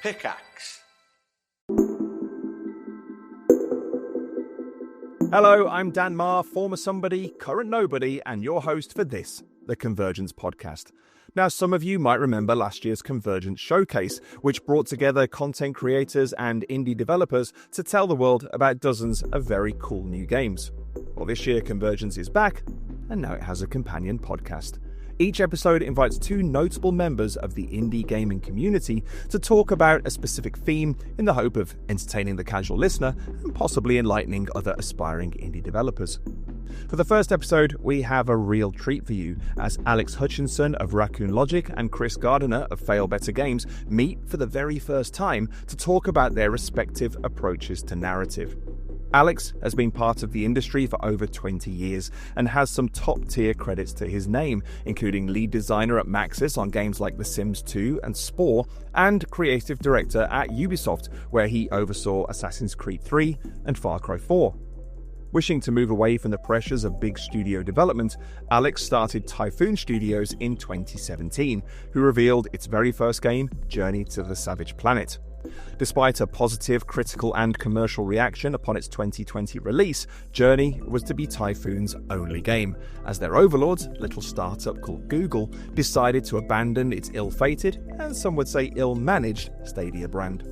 Pickaxe. Hello, I'm Dan Maher, former somebody, current nobody, and your host for this, the Convergence podcast. Now, some of you might remember last year's Convergence Showcase, which brought together content creators and indie developers to tell the world about dozens of very cool new games. Well, this year Convergence is back, and now it has a companion podcast. Each episode invites two notable members of the indie gaming community to talk about a specific theme in the hope of entertaining the casual listener and possibly enlightening other aspiring indie developers. For the first episode, we have a real treat for you as Alex Hutchinson of Raccoon Logic and Chris Gardiner of Failbetter Games meet for the very first time to talk about their respective approaches to narrative. Alex has been part of the industry for over 20 years and has some top-tier credits to his name, including lead designer at Maxis on games like The Sims 2 and Spore, and creative director at Ubisoft, where he oversaw Assassin's Creed 3 and Far Cry 4. Wishing to move away from the pressures of big studio development, Alex started Typhoon Studios in 2017, who revealed its very first game, Journey to the Savage Planet. Despite a positive critical and commercial reaction upon its 2020 release, Journey was to be Typhoon's only game, as their overlords, a little startup called Google, decided to abandon its ill-fated, and some would say ill-managed, Stadia brand.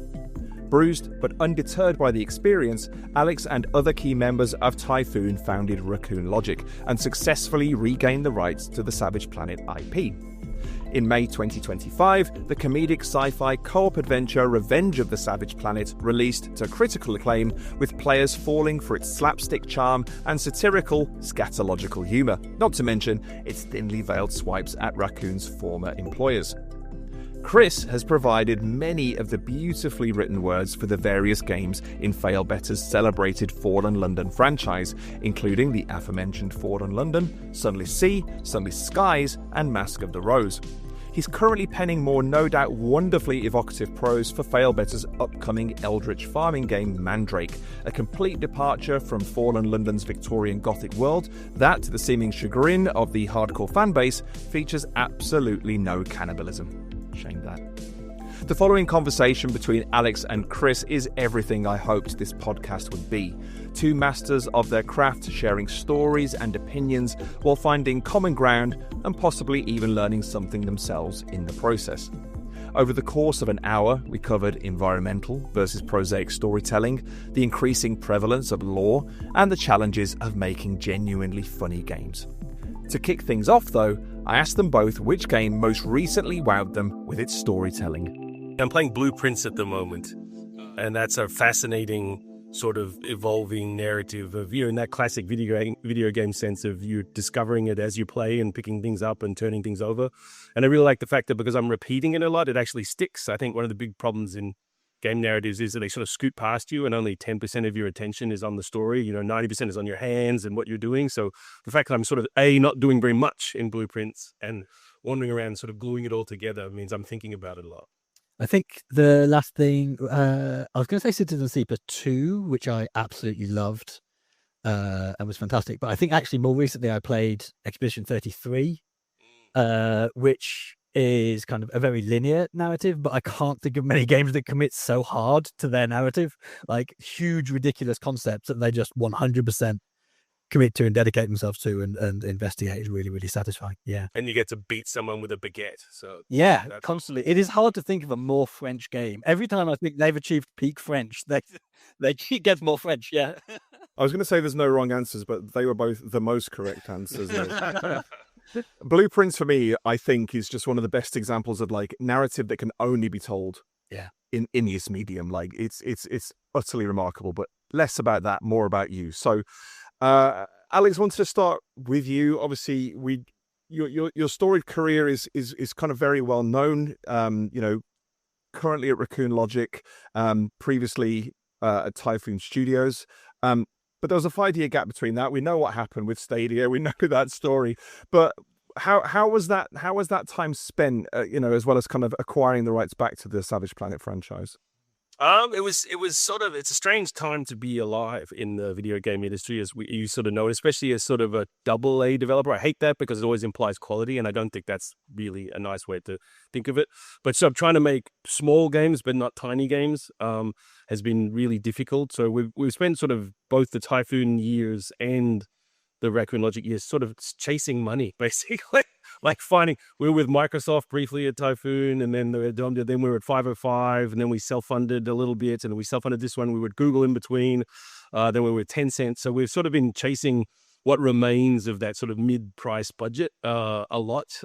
Bruised but undeterred by the experience, Alex and other key members of Typhoon founded Raccoon Logic and successfully regained the rights to the Savage Planet IP. In May 2025, the comedic sci-fi co-op adventure Revenge of the Savage Planet released to critical acclaim, with players falling for its slapstick charm and satirical, scatological humour, not to mention its thinly veiled swipes at Raccoon's former employers. Chris has provided many of the beautifully written words for the various games in Failbetter's celebrated Fallen London franchise, including the aforementioned Fallen London, Sunless Sea, Sunless Skies, and Mask of the Rose. He's currently penning more no doubt wonderfully evocative prose for Failbetter's upcoming eldritch farming game Mandrake, a complete departure from Fallen London's Victorian Gothic world that, to the seeming chagrin of the hardcore fanbase, features absolutely no cannibalism. Shame that. The following conversation between Alex and Chris is everything I hoped this podcast would be. Two masters of their craft sharing stories and opinions while finding common ground and possibly even learning something themselves in the process. Over the course of an hour, we covered environmental versus prosaic storytelling, the increasing prevalence of lore, and the challenges of making genuinely funny games. To kick things off, though, I asked them both which game most recently wowed them with its storytelling. I'm playing Blueprints at the moment, and that's a fascinating sort of evolving narrative of you in that classic video game sense of you discovering it as you play and picking things up and turning things over. And I really like the fact that because I'm repeating it a lot, it actually sticks. I think one of the big problems in game narratives is that they sort of scoot past you and only 10% of your attention is on the story. 90% is on your hands and what you're doing. So the fact that I'm sort of not doing very much in Blueprints and wandering around sort of gluing it all together means I'm thinking about it a lot. I think the last thing, I was going to say Citizen Sleeper 2, which I absolutely loved and was fantastic. But I think actually more recently I played Expedition 33, which is kind of a very linear narrative, but I can't think of many games that commit so hard to their narrative, like huge, ridiculous concepts that they just 100% commit to and dedicate themselves to and investigate is really, really satisfying. Yeah. And you get to beat someone with a baguette. So yeah, constantly. It is hard to think of a more French game. Every time I think they've achieved peak French, they get more French. Yeah. I was going to say there's no wrong answers, but they were both the most correct answers. Blueprints for me, I think, is just one of the best examples of like narrative that can only be told in this medium. Like it's utterly remarkable, but less about that, more about you. So Alex, wanted to start with you. Obviously your storied career is kind of very well known. Currently at Raccoon Logic, previously at Typhoon Studios. But there was a 5-year gap between that. We know what happened with Stadia. We know that story. But how was that time spent? As well as kind of acquiring the rights back to the Savage Planet franchise. It's a strange time to be alive in the video game industry, as you sort of know, especially as sort of a double A developer. I hate that because it always implies quality, and I don't think that's really a nice way to think of it. But so I'm trying to make small games, but not tiny games, has been really difficult. So we've spent sort of both the Typhoon years and the Raccoon Logic years sort of chasing money, basically. Like we were with Microsoft briefly at Typhoon, and then we were at 505, and then we self-funded a little bit, and we self-funded this one. We were at Google in between, then we were at Tencent. So we've sort of been chasing what remains of that sort of mid-price budget a lot,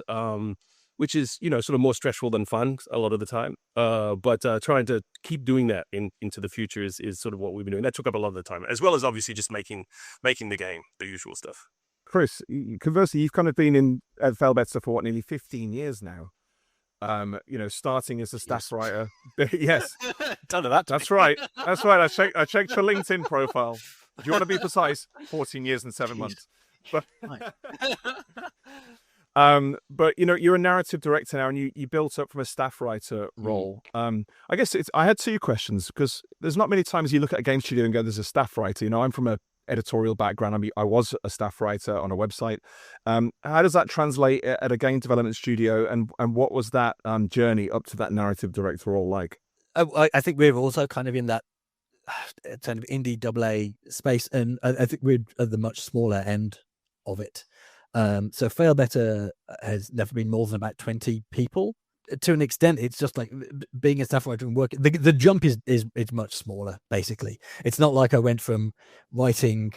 which is, sort of more stressful than fun a lot of the time. But trying to keep doing that into the future is sort of what we've been doing. That took up a lot of the time, as well as obviously just making the game, the usual stuff. Chris, conversely, you've kind of been at Failbetter for nearly 15 years now. Starting as a staff writer. Yes, don't know that. That's right. That's right. I checked your LinkedIn profile. Do you want to be precise? 14 years and 7 months. But, but you're a narrative director now, and you built up from a staff writer role. I guess I had two questions, because there's not many times you look at a game studio and go, "There's a staff writer." I'm from a editorial background. I was a staff writer on a website. How does that translate at a game development studio, and what was that journey up to that narrative director role like? I think we're also kind of in that kind of indie AA space, and I think we're at the much smaller end of it. So Failbetter has never been more than about 20 people. To an extent, it's just like being a staff writer and working. The jump is much smaller. Basically, it's not like I went from writing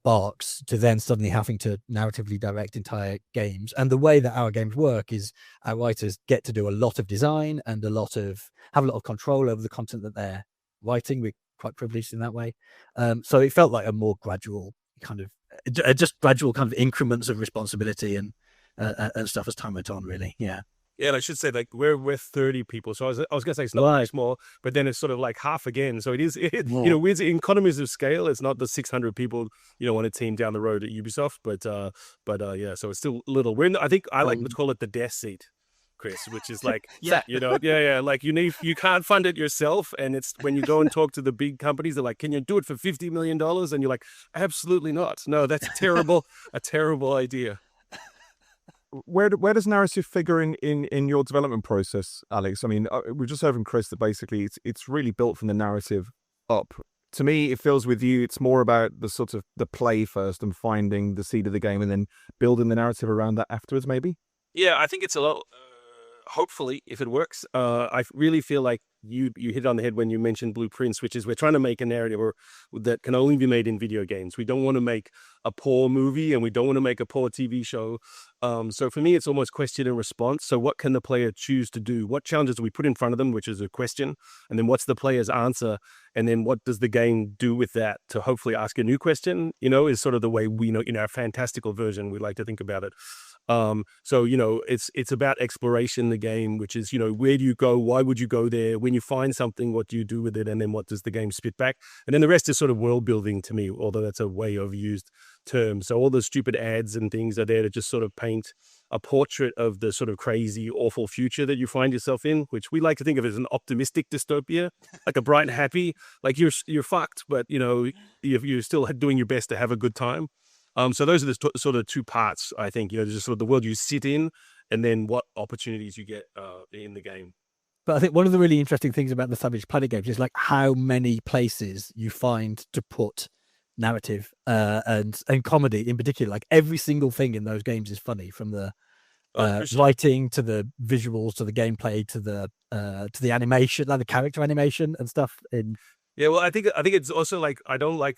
Barks to then suddenly having to narratively direct entire games. And the way that our games work is our writers get to do a lot of design and have a lot of control over the content that they're writing. We're quite privileged in that way. So it felt like a more gradual kind of increments of responsibility and stuff as time went on, really. Yeah, and I should say, like, we're 30 people, so I was gonna say it's not very small, but then it's sort of like half again. So with economies of scale, it's not the 600 people on a team down the road at Ubisoft, but yeah, so it's still little. I think I like to call it the death seat, Chris, which is like like you can't fund it yourself, and it's when you go and talk to the big companies, they're like, "Can you do it for $50 million?" And you're like, "Absolutely not. No, that's a terrible idea." Where does narrative figure in your development process, Alex? I mean, we just heard from Chris that basically it's really built from the narrative up. To me, it feels with you, it's more about the sort of the play first and finding the seed of the game, and then building the narrative around that afterwards, maybe. Yeah, I think it's a lot. Hopefully, if it works, I really feel like you hit it on the head when you mentioned Blueprints, which is we're trying to make a narrative that can only be made in video games. We don't want to make a poor movie, and we don't want to make a poor TV show. So for me, it's almost question and response. So what can the player choose to do? What challenges do we put in front of them, which is a question? And then what's the player's answer? And then what does the game do with that to hopefully ask a new question? Is sort of the way we in our fantastical version, we like to think about it. So it's about exploration, the game, which is where do you go, why would you go there, when you find something, what do you do with it, and then what does the game spit back? And then the rest is sort of world building to me, although that's a way overused term. So all the stupid ads and things are there to just sort of paint a portrait of the sort of crazy, awful future that you find yourself in, which we like to think of as an optimistic dystopia, like a bright and happy, like you're fucked, but you're still doing your best to have a good time. So those are the sort of two parts, I think, just sort of the world you sit in, and then what opportunities you get in the game. But I think one of the really interesting things about the Savage Planet games is like how many places you find to put narrative and comedy in particular. Like every single thing in those games is funny, from the writing to the visuals to the gameplay to the animation, like the character animation and stuff. Yeah, well, I think it's also like I don't like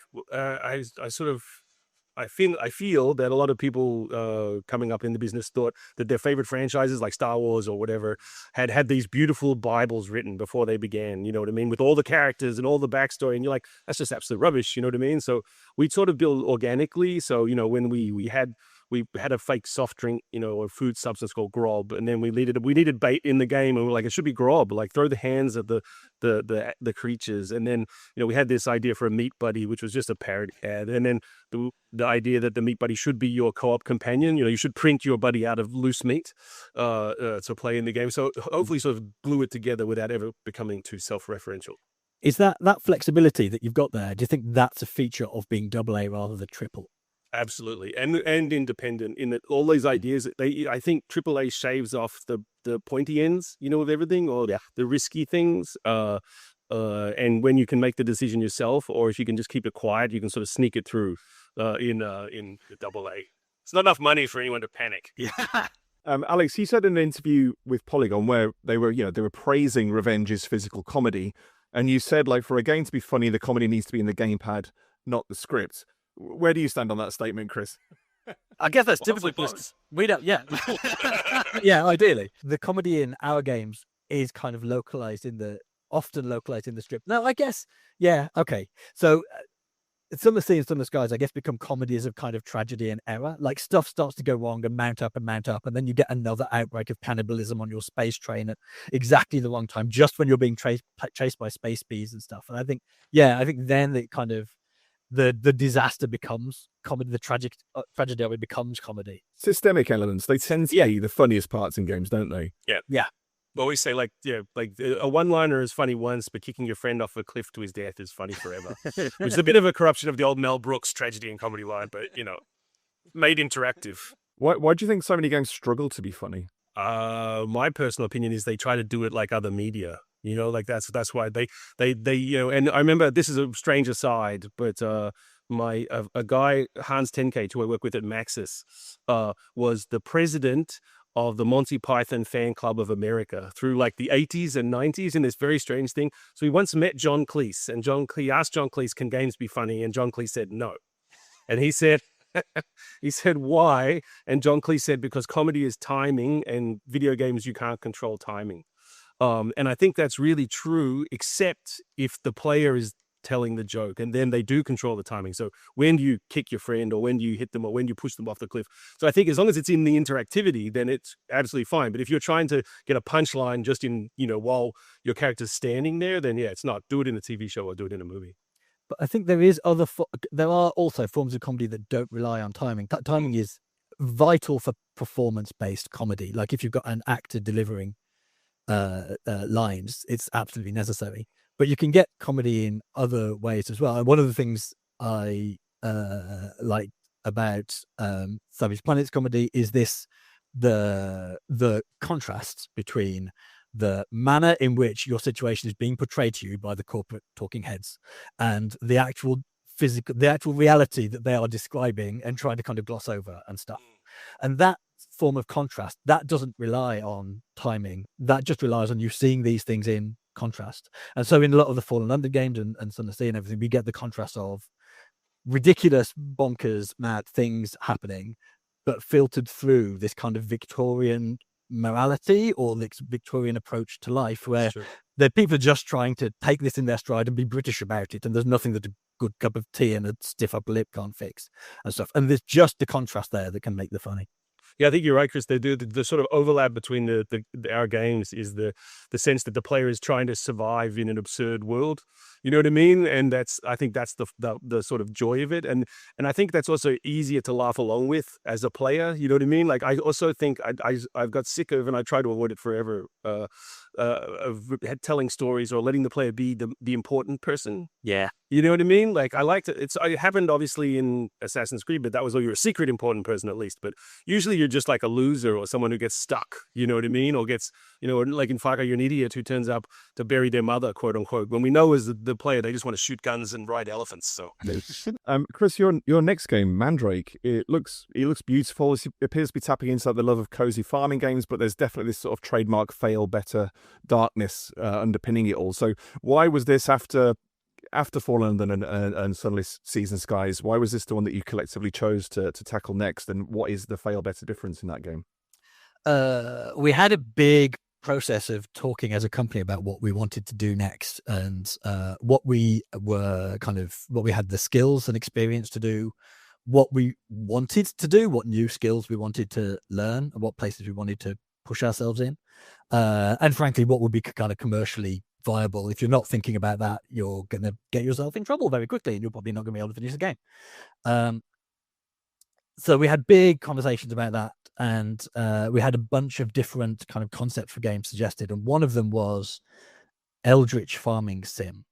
I feel that a lot of people coming up in the business thought that their favorite franchises like Star Wars or whatever had these beautiful Bibles written before they began, you know what I mean? With all the characters and all the backstory. And you're like, that's just absolute rubbish, you know what I mean? So we sort of build organically. So, when we had we had a fake soft drink, or food substance called grob, and then we needed bait in the game, and we're like, it should be grob, like throw the hands at the creatures, and then we had this idea for a meat buddy, which was just a parody ad, and then the idea that the meat buddy should be your co-op companion. You should print your buddy out of loose meat to play in the game. So hopefully, sort of glue it together without ever becoming too self-referential. Is that flexibility that you've got there? Do you think that's a feature of being AA rather than triple? Absolutely, and independent in that all these ideas. I think AAA shaves off the pointy ends, of everything, or the risky things. And when you can make the decision yourself, or if you can just keep it quiet, you can sort of sneak it through in the AA. It's not enough money for anyone to panic. Yeah. Alex, you said in an interview with Polygon where they were praising Revenge's physical comedy. And you said, like, for a game to be funny, the comedy needs to be in the gamepad, not the script. Where do you stand on that statement, Chris? I guess that's typically because we don't. Yeah, yeah. Ideally, the comedy in our games is kind of often localized in the script. No, I guess. Yeah. Okay. So. Sunless Skies and Sunless Skies, I guess, become comedies of kind of tragedy and error. Like, stuff starts to go wrong and mount up, and then you get another outbreak of cannibalism on your space train at exactly the wrong time, just when you're being chased by space bees and stuff. And I think then it kind of the disaster becomes comedy, the tragedy of it becomes comedy. Systemic elements, they tend to be the funniest parts in games, don't they? Yeah. Yeah. We always say, like a one-liner is funny once, but kicking your friend off a cliff to his death is funny forever. Which is a bit of a corruption of the old Mel Brooks tragedy and comedy line, but, made interactive. Why do you think so many games struggle to be funny? My personal opinion is they try to do it like other media. Like that's why they and I remember, this is a strange aside, but a guy, Hans Tenkate, who I work with at Maxis, was the president of the Monty Python Fan Club of America through like the 80s and 90s in this very strange thing. So he once met John Cleese, and he asked John Cleese, can games be funny? And John Cleese said no. And he said, why? And John Cleese said, because comedy is timing, and video games, you can't control timing. And I think that's really true, except if the player is telling the joke, and then they do control the timing. So when do you kick your friend, or when do you hit them, or when do you push them off the cliff? So I think as long as it's in the interactivity, then it's absolutely fine. But if you're trying to get a punchline just in, while your character's standing there, then it's not. Do it in a TV show or do it in a movie. But I think there are also forms of comedy that don't rely on timing. Timing is vital for performance-based comedy. Like, if you've got an actor delivering lines, it's absolutely necessary. But you can get comedy in other ways as well. And one of the things I like about Savage Planet's comedy is the contrast between the manner in which your situation is being portrayed to you by the corporate talking heads and the actual reality that they are describing and trying to kind of gloss over and stuff. And that form of contrast, that doesn't rely on timing. That just relies on you seeing these things in contrast. And so in a lot of the Fallen London games and Sunless Skies and everything, we get the contrast of ridiculous, bonkers, mad things happening, but filtered through this kind of Victorian morality or this Victorian approach to life, where the people are just trying to take this in their stride and be British about it, and there's nothing that a good cup of tea and a stiff upper lip can't fix and stuff. And there's just the contrast there that can make the funny. Yeah, I think you're right, Chris. The sort of overlap between our games is the sense that the player is trying to survive in an absurd world. You know what I mean? And I think that's the sort of joy of it. And I think that's also easier to laugh along with as a player. You know what I mean? Like, I also think I've got sick of, and I try to avoid it forever, of telling stories or letting the player be the important person. Yeah. You know what I mean? Like, I liked it. It happened obviously in Assassin's Creed, but that was, you're a secret important person at least. But usually you're just like a loser or someone who gets stuck. You know what I mean? Or gets, like in Far Cry, you're an idiot who turns up to bury their mother, quote unquote. When we know as the player, they just want to shoot guns and ride elephants. So, Chris, your next game, Mandrake, it looks beautiful. It appears to be tapping into the love of cozy farming games, but there's definitely this sort of trademark Failbetter darkness underpinning it all. So why was this after Fallen London and Sunless Skies? Why was this the one that you collectively chose to tackle next? And what is the Failbetter difference in that game? We had a big process of talking as a company about what we wanted to do next, and what we had the skills and experience to do, what we wanted to do, what new skills we wanted to learn, and what places we wanted to push ourselves in. And frankly, what would be kind of commercially viable. If you're not thinking about that, you're going to get yourself in trouble very quickly, and you're probably not going to be able to finish the game. So we had big conversations about that, and we had a bunch of different kind of concepts for games suggested, and one of them was Eldritch Farming Sim,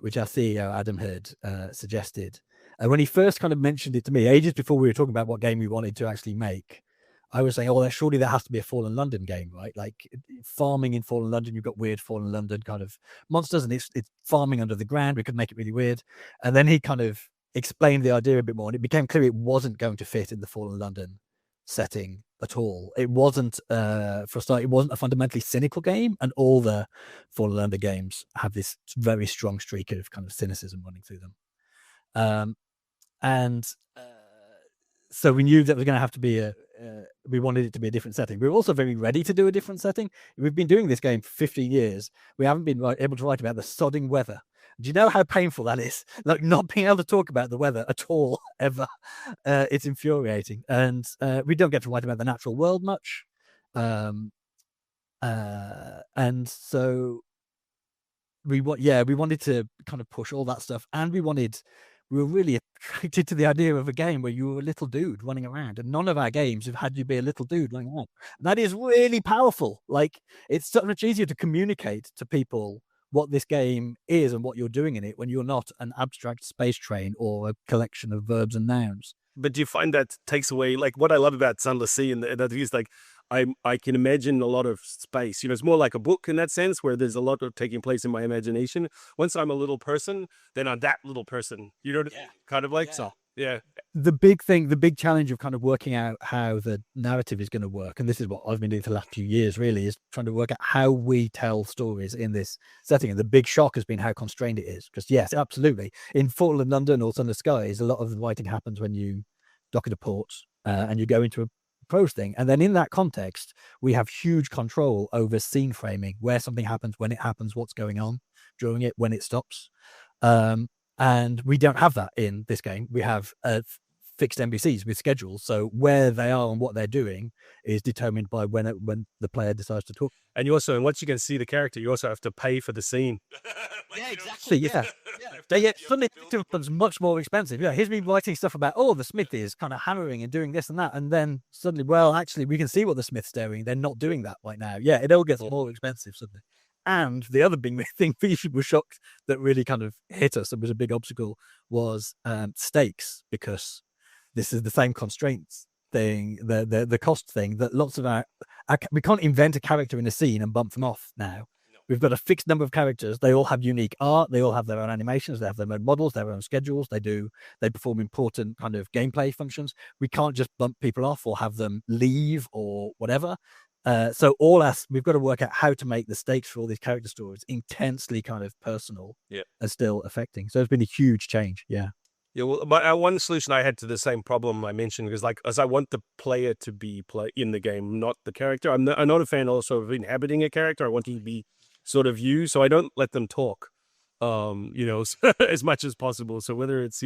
which our CEO Adam had suggested. And when he first kind of mentioned it to me, ages before we were talking about what game we wanted to actually make, I was saying, oh, surely there has to be a Fallen London game, right? Like farming in Fallen London, you've got weird Fallen London kind of monsters, and it's farming under the ground. We could make it really weird. And then he kind of explained the idea a bit more, and it became clear it wasn't going to fit in the Fallen London setting at all. It wasn't, for a start, it wasn't a fundamentally cynical game, and all the Fallen London games have this very strong streak of kind of cynicism running through them. So we knew that was going to have to be we wanted it to be a different setting. We were also very ready to do a different setting. We've been doing this game for 15 years. We haven't been able to write about the sodding weather. Do you know how painful that is? Like not being able to talk about the weather at all, ever. It's infuriating. And we don't get to write about the natural world much. And so we wanted to kind of push all that stuff. And we were really attracted to the idea of a game where you were a little dude running around, and none of our games have had you be a little dude running around. And that is really powerful. Like it's so much easier to communicate to people what this game is and what you're doing in it when you're not an abstract space train or a collection of verbs and nouns. But do you find that takes away, like what I love about Sunless Sea and that is like, I can imagine a lot of space. You know, it's more like a book in that sense where there's a lot of taking place in my imagination. Once I'm a little person, then I'm that little person. You know, kind of like, so, yeah. The big challenge of kind of working out how the narrative is going to work, and this is what I've been doing for the last few years, really, is trying to work out how we tell stories in this setting. And the big shock has been how constrained it is. Because yes, absolutely. In Fallen London or Sunless Skies, a lot of the writing happens when you dock at a port and you go into a prose thing. And then in that context, we have huge control over scene framing, where something happens, when it happens, what's going on during it, when it stops. And we don't have that in this game. We have fixed NPCs with schedules. So where they are and what they're doing is determined by when the player decides to talk. And you also, and once you can see the character, you also have to pay for the scene. Yeah, exactly. Yeah. Suddenly it becomes much more expensive. Yeah, here's me writing stuff about, oh, the smith is kind of hammering and doing this and that. And then suddenly, well, actually, we can see what the smith's doing. They're not doing that right now. Yeah, it all gets more expensive suddenly. And the other big thing we were shocked that really kind of hit us and was a big obstacle was stakes, because this is the same constraints thing, the cost thing that lots of we can't invent a character in a scene and bump them off now. We've got a fixed number of characters. They all have unique art. They all have their own animations. They have their own models, their own schedules. They perform important kind of gameplay functions. We can't just bump people off or have them leave or whatever. So we've got to work out how to make the stakes for all these character stories intensely kind of personal and still affecting. So it's been a huge change. Yeah. Yeah, well, but one solution I had to the same problem I mentioned is like, as I want the player to be in the game, not the character. I'm not a fan also of inhabiting a character. I want to be sort of you, so I don't let them talk, as much as possible. So whether it's,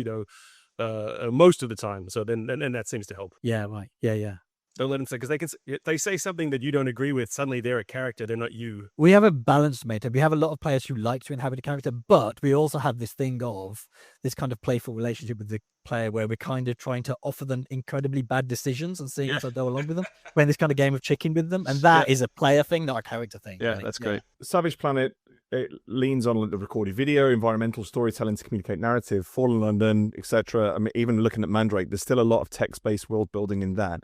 most of the time, so then that seems to help. Yeah, right. Yeah. Don't let them say, because they say something that you don't agree with. Suddenly they're a character. They're not you. We have a balanced meta. We have a lot of players who like to inhabit a character, but we also have this thing of this kind of playful relationship with the player where we're kind of trying to offer them incredibly bad decisions and seeing if they'll go along with them. We're in this kind of game of chicken with them. And that is a player thing, not a character thing. Yeah, that's great. Savage Planet, it leans on the recorded video, environmental storytelling to communicate narrative, Fallen London, etc. I mean, even looking at Mandrake, there's still a lot of text-based world building in that.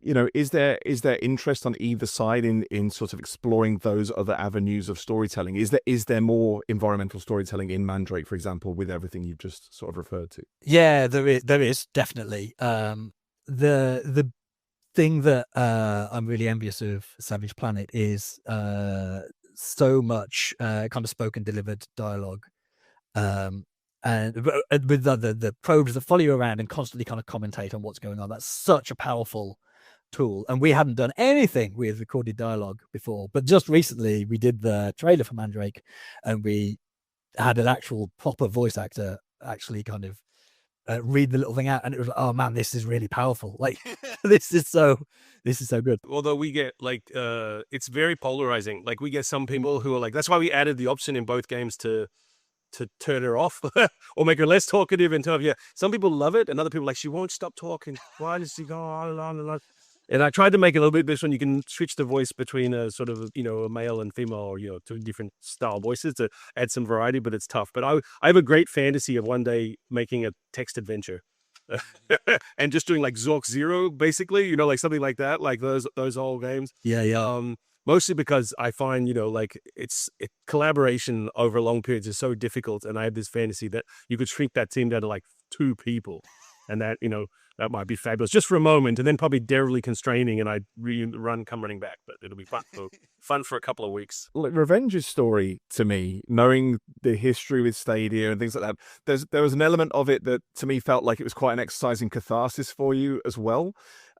Is there interest on either side in sort of exploring those other avenues of storytelling? Is there more environmental storytelling in Mandrake, for example, with everything you've just sort of referred to? Yeah, there is definitely. The thing that I'm really envious of Savage Planet is so much kind of spoken delivered dialogue, and with the probes that follow you around and constantly kind of commentate on what's going on. That's such a powerful tool, and we hadn't done anything with recorded dialogue before, but just recently we did the trailer for Mandrake, and we had an actual proper voice actor actually kind of read the little thing out, and it was like, oh man, this is really powerful. Like this is so good. Although we get like, it's very polarizing. Like we get some people who are like, that's why we added the option in both games to turn her off or make her less talkative and tell her, yeah. Some people love it, and other people like, she won't stop talking. Why does she go on and on? And I tried to make it a little bit this one. You can switch the voice between a sort of, a male and female, or, two different style voices to add some variety, but it's tough. But I have a great fantasy of one day making a text adventure and just doing like Zork Zero, basically, like something like that, like those old games. Yeah. Mostly because I find, collaboration over long periods is so difficult. And I have this fantasy that you could shrink that team down to like 2 people, and that, that might be fabulous just for a moment, and then probably terribly constraining, and I'd come running back. But it'll be fun for a couple of weeks. Like Revenge's story, to me, knowing the history with Stadia and things like that, there was an element of it that to me felt like it was quite an exercise in catharsis for you as well.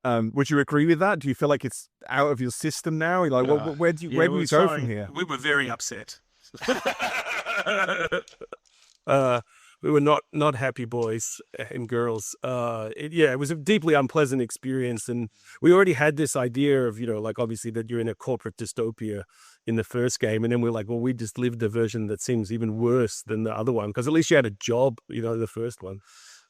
Would you agree with that? Do you feel like it's out of your system now? Like, where do we go from here? We were very upset. We were not happy boys and girls. It was a deeply unpleasant experience, and we already had this idea of, like obviously that you're in a corporate dystopia in the first game, and then we're like, well, we just lived a version that seems even worse than the other one, because at least you had a job, the first one,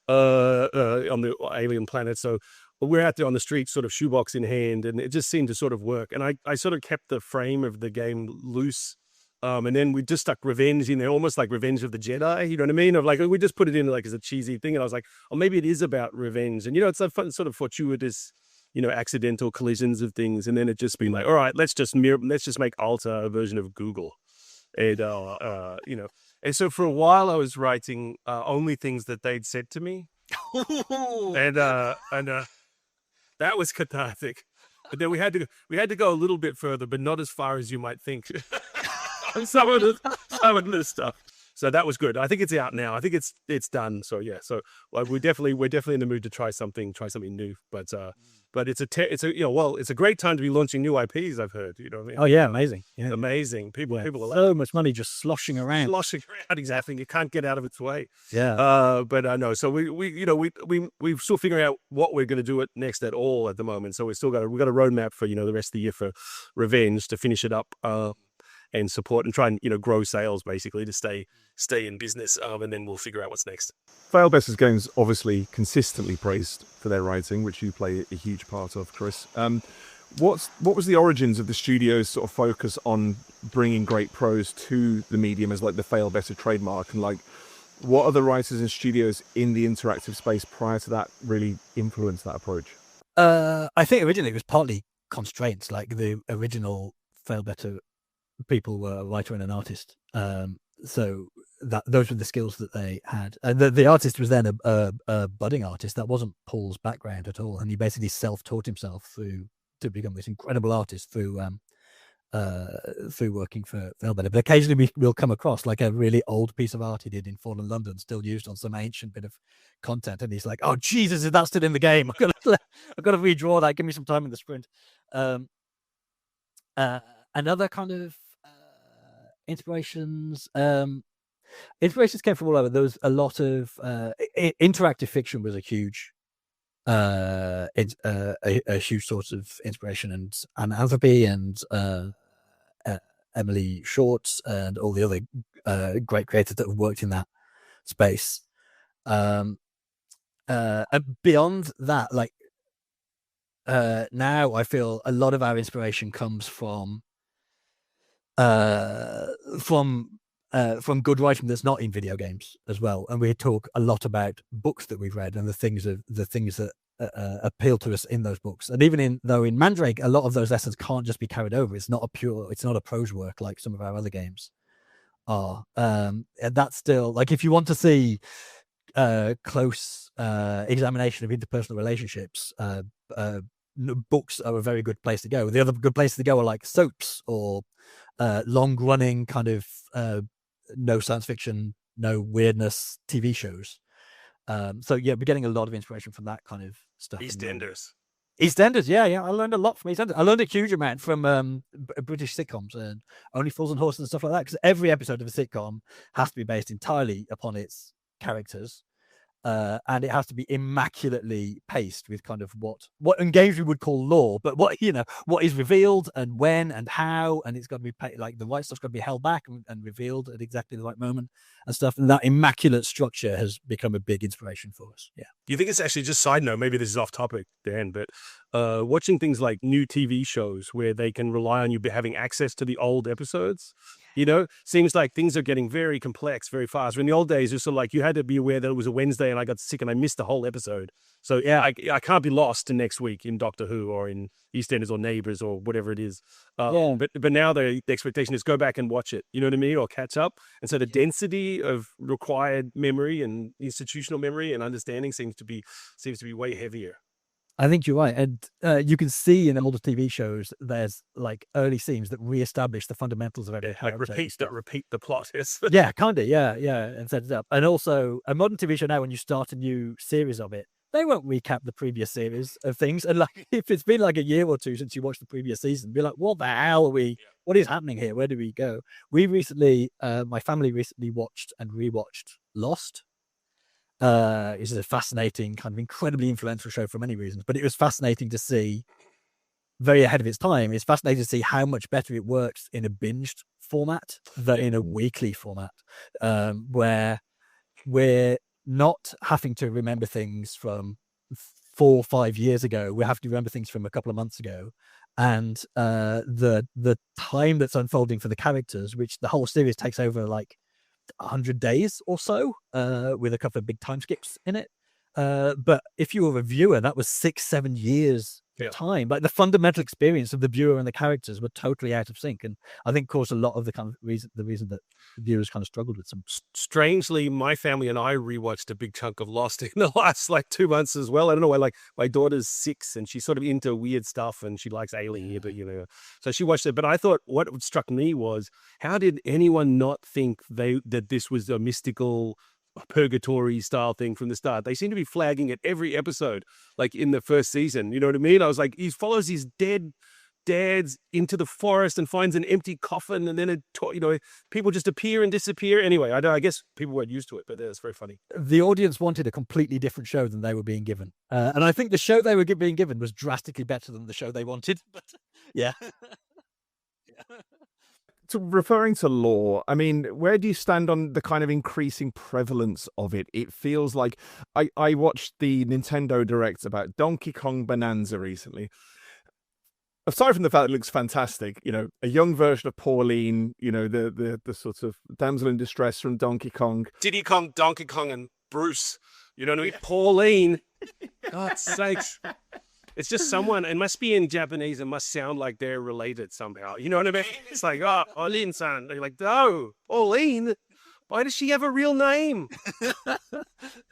on the alien planet. So we're out there on the street, sort of shoebox in hand, and it just seemed to sort of work. And I sort of kept the frame of the game loose. And then we just stuck Revenge in there, almost like Revenge of the Jedi, you know what I mean? Of like, we just put it in like as a cheesy thing. And I was like, oh, maybe it is about revenge. And, it's a fun, sort of fortuitous, accidental collisions of things. And then it just been like, all right, let's just make Alta a version of Google. And, and so for a while I was writing only things that they'd said to me. and that was cathartic. But then we had to go a little bit further, but not as far as you might think. Some of this stuff. So that was good. I think it's out now. I think it's done. So yeah. So we're definitely in the mood to try something new. But it's a great time to be launching new IPs. I've heard. You know what I mean? Oh yeah, amazing. Yeah. Amazing. People are so much money just sloshing around. Exactly. You can't get out of its way. Yeah. But I know. So we're still figuring out what we're going to do next at all at the moment. So we've got a roadmap for the rest of the year for Revenge to finish it up. And support and try and grow sales basically to stay in business, and then we'll figure out what's next. Failbetter Games obviously consistently praised for their writing, which you play a huge part of, Chris. What was the origins of the studio's sort of focus on bringing great prose to the medium as like the Failbetter trademark, and like what other writers and studios in the interactive space prior to that really influenced that approach? I think originally it was partly constraints, like the original Failbetter people were a writer and an artist, so those were the skills that they had. And the artist was then a budding artist. That wasn't Paul's background at all, and he basically self-taught himself to become this incredible artist through working for Failbetter. But occasionally we'll come across like a really old piece of art he did in Fallen London, still used on some ancient bit of content, and he's like, "Oh Jesus, is that still in the game? I've got to redraw that. Give me some time in the sprint." Another kind of inspirations came from all over. There was a lot of interactive fiction was a huge source of inspiration, and Anthropy and Emily Short and all the other great creators that have worked in that space. And beyond that, like now I feel a lot of our inspiration comes from good writing that's not in video games as well. And we talk a lot about books that we've read and the things that appeal to us in those books. And even in Mandrake, a lot of those lessons can't just be carried over. It's not a prose work like some of our other games are. And that's still like, if you want to see close examination of interpersonal relationships, books are a very good place to go. The other good places to go are like soaps or long-running kind of no science fiction, no weirdness TV shows. So yeah, we're getting a lot of inspiration from that kind of stuff. EastEnders, yeah. I learned a lot from EastEnders. I learned a huge amount from British sitcoms and Only Fools and Horses and stuff like that, because every episode of a sitcom has to be based entirely upon its characters. and it has to be immaculately paced with kind of what in games we would call lore, but what is revealed and when and how, and it's got to be like the right stuff's got to be held back and revealed at exactly the right moment and stuff. And that immaculate structure has become a big inspiration for us. Yeah. Do you think it's actually, just side note, maybe this is off topic, Dan, but watching things like new TV shows where they can rely on you having access to the old episodes, seems like things are getting very complex very fast. In the old days, it's sort of like you had to be aware that it was a Wednesday and I got sick and I missed the whole episode. So yeah, I can't be lost to next week in Doctor Who or in EastEnders or Neighbours or whatever it is. But now the expectation is go back and watch it, you know what I mean, or catch up. And so the density of required memory and institutional memory and understanding seems to be way heavier. I think you're right. And you can see in older TV shows, there's like early scenes that reestablish the fundamentals of every character. Like repeat the plot. Yeah, kind of. Yeah. And set it up. And also a modern TV show now, when you start a new series of it, they won't recap the previous series of things. And like, if it's been like a year or two since you watched the previous season, be like, what the hell are we, what is happening here? Where do we go? We recently, my family recently watched and rewatched Lost. It's a fascinating, kind of incredibly influential show for many reasons, but it was fascinating to see, very ahead of its time. It's fascinating to see how much better it works in a binged format than in a weekly format, where we're not having to remember things from 4 or 5 years ago. We have to remember things from a couple of months ago, and the time that's unfolding for the characters, which the whole series takes over like 100 days or so, with a couple of big time skips in it. But if you were a viewer, that was 6-7 years time. Like the fundamental experience of the viewer and the characters were totally out of sync, and I think caused a lot of the kind of reason that viewers kind of struggled with some. Strangely, my family and I rewatched a big chunk of Lost in the last like 2 months as well. I don't know why. Like my daughter's 6 and she's sort of into weird stuff and she likes Alien, but so she watched it. But I thought what struck me was, how did anyone not think that this was a mystical purgatory style thing from the start? They seem to be flagging it every episode, like in the first season, you know what I mean? I was like, he follows his dead dads into the forest and finds an empty coffin, and then people just appear and disappear. Anyway, I guess people weren't used to it, but it's very funny. The audience wanted a completely different show than they were being given, and I think the show they were being given was drastically better than the show they wanted. But yeah. So referring to lore, I mean, where do you stand on the kind of increasing prevalence of it? It feels like I watched the Nintendo Direct about Donkey Kong Bonanza recently. Aside from the fact it looks fantastic, a young version of Pauline, the sort of damsel in distress from Donkey Kong. Diddy Kong, Donkey Kong, and Bruce. You know what I mean? Pauline. God's sakes. It's just someone, it must be in Japanese, it must sound like they're related somehow. You know what I mean? It's like, Pauline-san. They're like, no, Pauline? Why does she have a real name?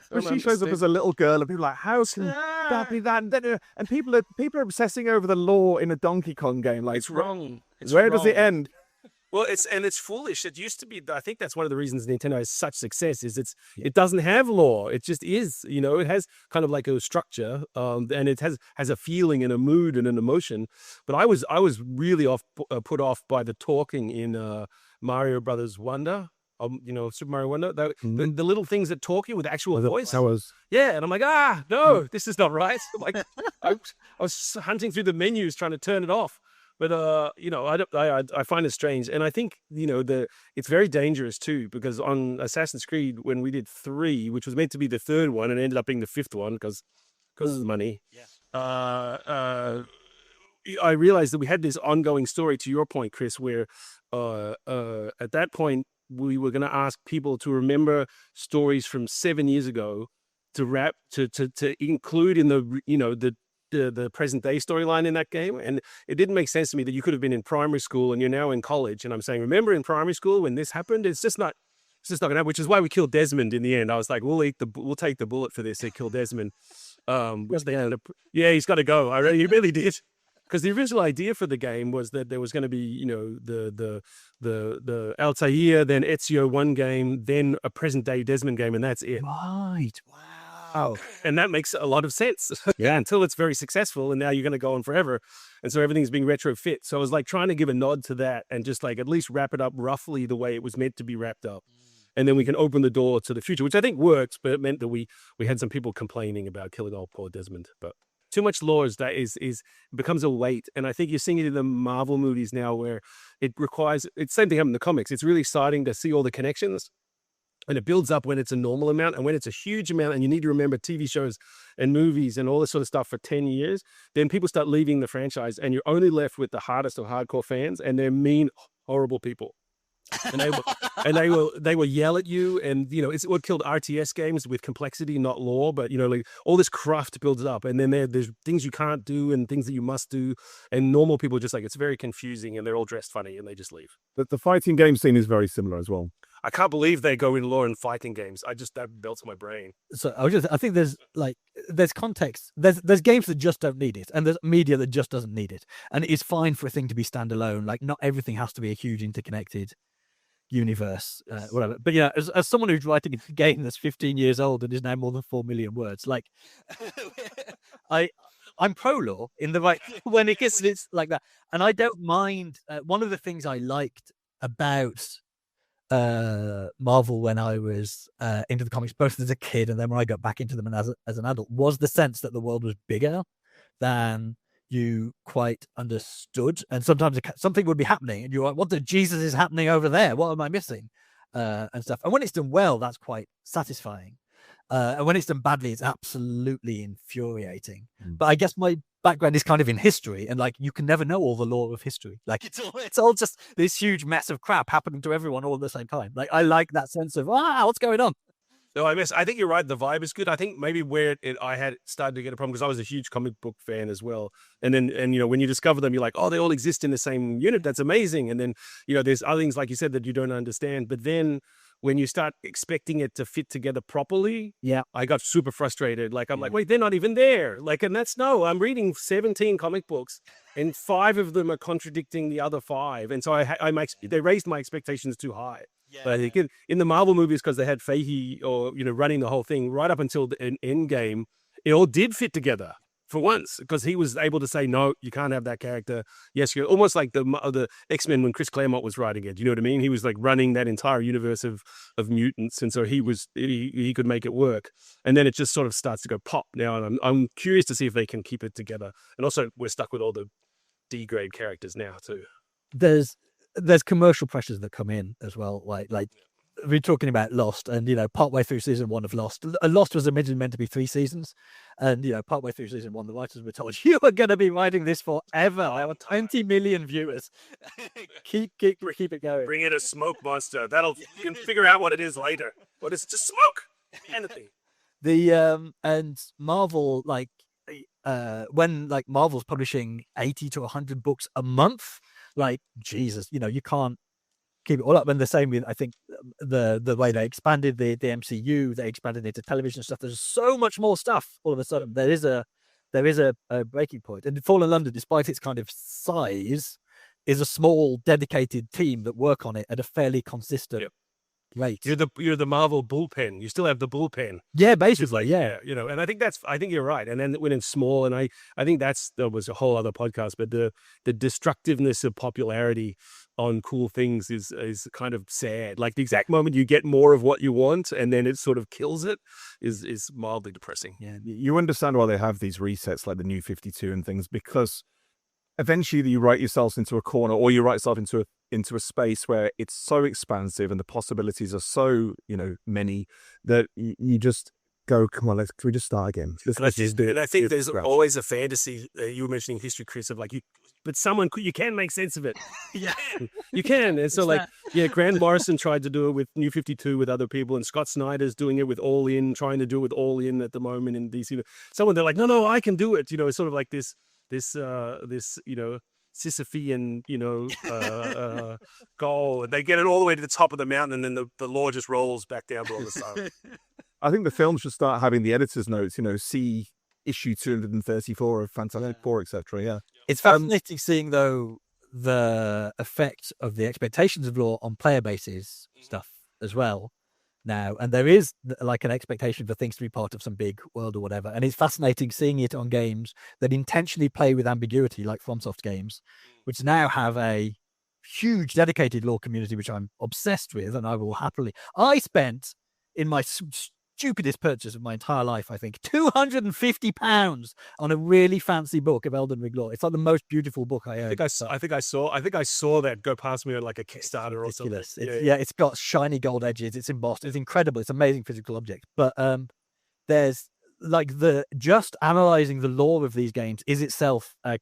Well, she shows up as a little girl and people are like, how can that be that? And people are obsessing over the lore in a Donkey Kong game. Like, it's wrong. Where does it end? Well, it's foolish. It used to be. I think that's one of the reasons Nintendo has such success. Is it doesn't have lore. It just is. It has kind of like a structure, and it has a feeling and a mood and an emotion. But I was really put off by the talking in Mario Brothers Wonder. Super Mario Wonder. The little things that talk you with actual voice. Yeah, and I'm like, no, this is not right. Like I was hunting through the menus trying to turn it off. But I find it strange, and I think it's very dangerous too, because on Assassin's Creed, when we did 3, which was meant to be the 3rd one, and ended up being the 5th one because of the money. Yeah. I realized that we had this ongoing story. To your point, Chris, where at that point we were going to ask people to remember stories from 7 years ago to include in the present day storyline in that game. And it didn't make sense to me that you could have been in primary school and you're now in college. And I'm saying, remember in primary school when this happened? It's just not gonna happen, which is why we killed Desmond in the end. I was like, we'll take the bullet for this. They killed Desmond. He's got to go. He really did. Because the original idea for the game was that there was going to be, the Altair, then Ezio one game, then a present day Desmond game, and that's it. Right. Wow. And that makes a lot of sense. Yeah. Until it's very successful, and now you're going to go on forever. And so everything's being retrofit. So I was like trying to give a nod to that and just like at least wrap it up roughly the way it was meant to be wrapped up. and then we can open the door to the future, which I think works, but it meant that we had some people complaining about killing off poor Desmond. But too much lore is becomes a weight, and I think you're seeing it in the Marvel movies now, where it's same thing happened in the comics. It's really exciting to see all the connections. And it builds up when it's a normal amount, and when it's a huge amount, and you need to remember TV shows and movies and all this sort of stuff for 10 years, then people start leaving the franchise, and you're only left with the hardest of hardcore fans, and they're mean, horrible people. And they will yell at you, and it's what killed RTS games with complexity, not lore. But like all this craft builds up, and then there's things you can't do and things that you must do, and normal people just like it's very confusing, and they're all dressed funny, and they just leave. But the fighting game scene is very similar as well. I can't believe they go in lore and fighting games. That melts my brain. So I think there's context. There's games that just don't need it, and there's media that just doesn't need it, and it's fine for a thing to be standalone. Like not everything has to be a huge interconnected universe, whatever. But as someone who's writing a game that's 15 years old and is now more than 4 million words, like I'm pro lore in the right when it gets it's like that, and I don't mind. One of the things I liked about Marvel when I was into the comics, both as a kid and then when I got back into them and as an adult, was the sense that the world was bigger than you quite understood, and sometimes something would be happening and you're like, what the Jesus is happening over there, what am I missing, and stuff. And when it's done well, that's quite satisfying, and when it's done badly, it's absolutely infuriating. But I guess my background is kind of in history, and like you can never know all the lore of history. Like it's all just this huge mess of crap happening to everyone all at the same time. Like I like that sense of what's going on. No, I think you're right. The vibe is good. I think maybe where I had started to get a problem, because I was a huge comic book fan as well. And then, when you discover them, you're like, oh, they all exist in the same unit. That's amazing. And then, there's other things, like you said, that you don't understand. But then when you start expecting it to fit together properly, I got super frustrated. Like, I'm like, wait, they're not even there. Like, and I'm reading 17 comic books and 5 of them are contradicting the other 5. And so they raised my expectations too high. But again, in the Marvel movies, because they had Fahey running the whole thing right up until the end game, it all did fit together for once, because he was able to say, no, you can't have that character. Yes, you're almost like the X-Men when Chris Claremont was writing it. You know what I mean? He was like running that entire universe of mutants, and so he could make it work. And then it just sort of starts to go pop now, and I'm curious to see if they can keep it together. And also, we're stuck with all the D-grade characters now too. There's commercial pressures that come in as well. Like we're talking about Lost, and partway through season 1 of Lost was originally meant to be 3 seasons, and partway through season 1, the writers were told, you are going to be writing this forever. There are 20 million viewers. keep it going. Bring in a smoke monster. You can figure out what it is later. What is just smoke? Anything. And Marvel, when Marvel's publishing 80 to 100 books a month, like Jesus, you can't keep it all up. And the same with, I think, the way they expanded the MCU, they expanded into television stuff. There's so much more stuff all of a sudden. There is a breaking point. And Fallen London, despite its kind of size, is a small dedicated team that work on it at a fairly consistent rate. You're the Marvel bullpen. You still have the bullpen. Yeah, basically, yeah. And I think you're right. And then when it's small, and I think that was a whole other podcast, but the destructiveness of popularity on cool things is kind of sad. Like the exact moment you get more of what you want and then it sort of kills it is mildly depressing. Yeah, you understand why they have these resets like the New 52 and things, because eventually you write yourself into a corner, or you write yourself into a space where it's so expansive and the possibilities are so many that you just go, come on, can we just start again? Let's just do it. And I think there's always a fantasy. You were mentioning history, Chris, of but you can make sense of it. Yeah, you can. And so Grant Morrison tried to do it with New 52 with other people, and Scott Snyder's doing it with All In, trying to do it with All In at the moment in DC. Someone they're like, no, I can do it. It's sort of like this Sisyphean, goal, and they get it all the way to the top of the mountain, and then the law just rolls back down below the sun. I think the film should start having the editor's notes, see issue 234 of Fantastic Four, etc. Yeah. It's fascinating seeing, though, the effect of the expectations of law on player bases stuff as well now. And there is an expectation for things to be part of some big world or whatever. And it's fascinating seeing it on games that intentionally play with ambiguity, like FromSoft games, which now have a huge dedicated lore community, which I'm obsessed with, and I will happily. I spent in my stupidest purchase of my entire life, I think, £250 on a really fancy book of Elden Ring lore. It's like the most beautiful book I own. I think I saw that go past me on like a Kickstarter or something. It's got shiny gold edges. It's embossed. It's incredible. It's an amazing physical object. But there's like just analyzing the lore of these games is itself I